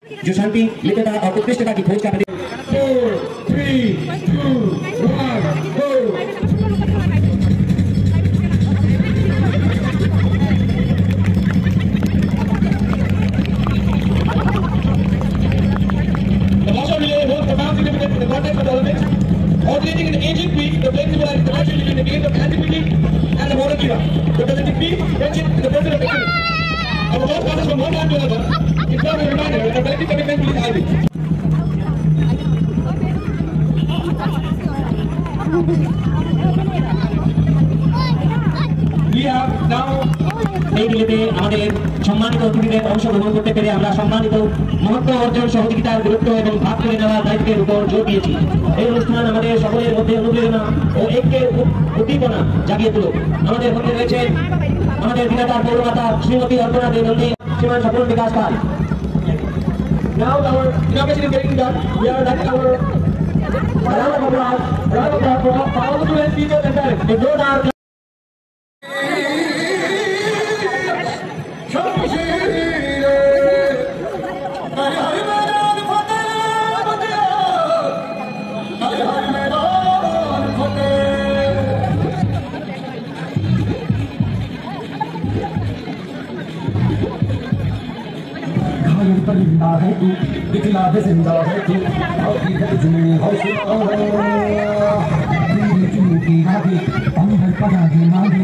जो शांति, मित्रता और उत्कृष्टता की खोज का प्रतीक। 4, 3, 2, 1, go! The Bhasha relay holds profound significance in the context of the Olympics, originating in the ancient Greek. The flame symbolizes the connection between the games of antiquity and the modern era, representing peace, friendship, and the pursuit of excellence. Our world passes from one time to another. It serves as a reminder of the collective commitment to this ideal. We have now এই দিনেতে আমাদের সম্মানিত অতিথিদের অংশগ্রহণ করতে পেরে আমরা সম্মানিত মহত্ব অর্জন, সহযোগিতার গুরুত্ব এবং ভাগ করে নেওয়ার দায়িত্বের উপর জোর দিয়েছি। এই অনুষ্ঠান আমাদের সকলের মধ্যে অনুপ্রেরণা ও ঐক্যের উদ্দীপনা জাগিয়ে তুলুক। আমাদের মধ্যে রয়েছে আমাদের বিধাতার পৌরমাতা শ্রীমতী অর্পণা দেবী, শ্রীমান স্বপন বিকাশ পাল। Now our inauguration is getting done. We are letting our round of applause for all the students, teachers, and parents. The doors are परिंदा है तू, दिखला दे जिंदा है तू, और इधर जुनून हौसला तेरी चुनौती आगे अंदर पड़ा है मांगे।